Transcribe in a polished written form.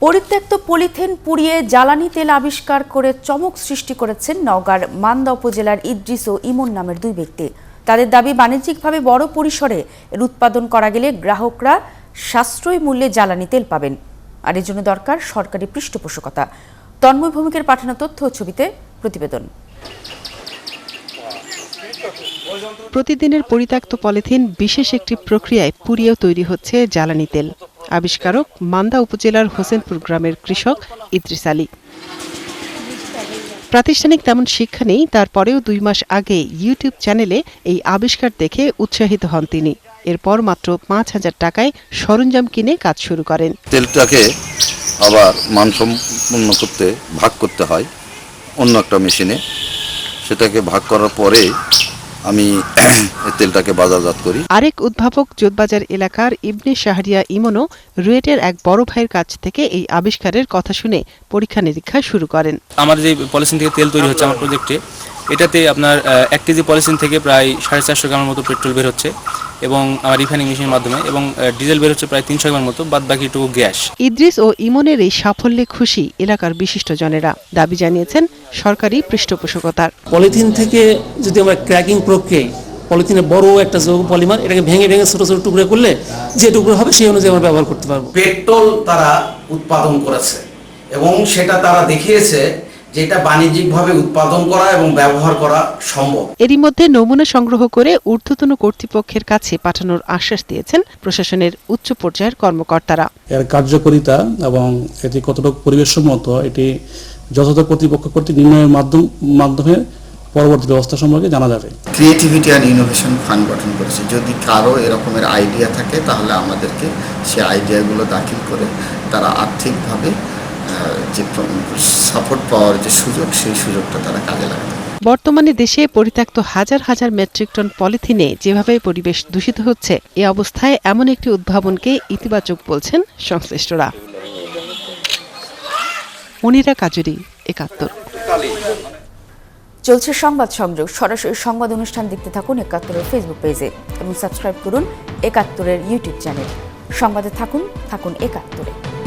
পরিত্যক্ত পলিথিন পুড়িয়ে জ্বালানি তেল আবিষ্কার করে চমক সৃষ্টি করেছেন নওগাঁর মান্দা উপজেলার ইদ্রিস ও ইমন নামের দুই ব্যক্তি। তাদের দাবি, বাণিজ্যিকভাবে বড় পরিসরে এর উৎপাদন করা গেলে গ্রাহকরা সাশ্রয়ী মূল্যে জ্বালানি তেল পাবেন, আর এর জন্য দরকার সরকারি পৃষ্ঠপোষকতা। তন্ময় ভৌমিকের পাঠানো তথ্য ও ছবিতে প্রতিবেদন। প্রতিদিনের পরিত্যক্ত পলিথিন বিশেষ একটি প্রক্রিয়ায় পুড়িয়েও তৈরি হচ্ছে জ্বালানি তেল। আবিষ্কারক মান্দা উপজেলার হোসেনপুর গ্রামের কৃষক ইদ্রিস আলী। প্রাতিষ্ঠানিক তেমন শিক্ষা নেই, তারপরেও 2 মাস আগে ইউটিউব চ্যানেলে এই আবিষ্কার দেখে উৎসাহিত হন তিনি। এরপর মাত্র 5,000 টাকায় সরঞ্জাম কিনে কাজ শুরু করেন। তেলটাকে আবার মানসম্পন্ন করতে ভাগ করতে হয় অন্য একটা মেশিনে। সেটাকে ভাগ করার পরে আমি তেলটাকে বাজারজাত করি। আরেক উদ্ভাবক জোতবাজার এলাকার ইবনে শাহরিয়া ইমনও রুয়েটের এক বড় ভাইয়ের কাছ থেকে এই আবিষ্কারের কথা শুনে পরীক্ষা নিরীক্ষা শুরু করেন। আমার যে পলিথিন থেকে তেল তৈরি হচ্ছে আমার প্রজেক্টে, এটাতে আপনার 1 কেজি পলিথিন থেকে প্রায় 450 গ্রামের মতো পেট্রোল বের হচ্ছে এবং আমার রিফাইনিং মেশিনের মাধ্যমে, এবং ডিজেল বের হচ্ছে প্রায় 300 গ্রামের মতো, বাদ বাকিটুকু গ্যাস। ইদ্রিস ও ইমনের এই সাফল্যে খুশি এলাকার বিশিষ্টজনেরা। দাবি জানিয়েছেন সরকারি পৃষ্ঠপোষকতার। পলিথিন থেকে যদি আমরা ক্র্যাকিং প্রক্রিয়ায় পলিথিনের বড় একটা যৌগ পলিমার, এটাকে ভেঙে ভেঙে ছোট ছোট টুকরো করলে যে টুকরো হবে সেই অনুযায়ী আমরা ব্যবহার করতে পারবো। পেট্রোল তারা উৎপাদন করেছে এবং সেটা তারা দেখিয়েছে যেটা বাণিজ্যিকভাবে উৎপাদন করা এবং ব্যবহার করা সম্ভব। এরই মধ্যে নমুনা সংগ্রহ করে ঊর্ধ্বতন কর্তৃপক্ষের কাছে পাঠানোর আশ্বাস দিয়েছেন প্রশাসনের উচ্চ পর্যায়ের কর্মকর্তারা। এর কার্যকারিতা এবং এটি কতটুকু পরিবেশসম্মত, এটি যথাযথ কর্তৃপক্ষ কর্তৃক নির্ণয়ের মাধ্যমে পরবর্তী ব্যবস্থা সম্পর্কে জানা যাবে। ক্রিয়েটিভিটি অ্যান্ড ইনোভেশন ফান্ড গঠন করেছে। যদি কারো এরকমের আইডিয়া থাকে তাহলে আমাদেরকে সেই আইডিয়াগুলো দাখিল করে তারা আর্থিকভাবে যে সাপোর্ট পাওয়ার যে সুযোগ, সেই সুযোগটা তারা কাজে লাগাবে। বর্তমানে দেশে পরিত্যক্ত হাজার হাজার মেট্রিক টন পলিথিনে যেভাবে পরিবেশ দূষিত হচ্ছে, এ অবস্থায় এমন একটি উদ্ভাবনকে ইতিবাচক বলছেন সংশ্লিষ্টরা। মনিরা কাজুরি, ৭১। চলছে সংবাদ সংযোগ। সরাসরি সংবাদ অনুষ্ঠান দেখতে থাকুন ৭১-এর ফেসবুক পেজে এবং সাবস্ক্রাইব করুন ৭১-এর ইউটিউব চ্যানেল। সংবাদে থাকুন ৭১-এ।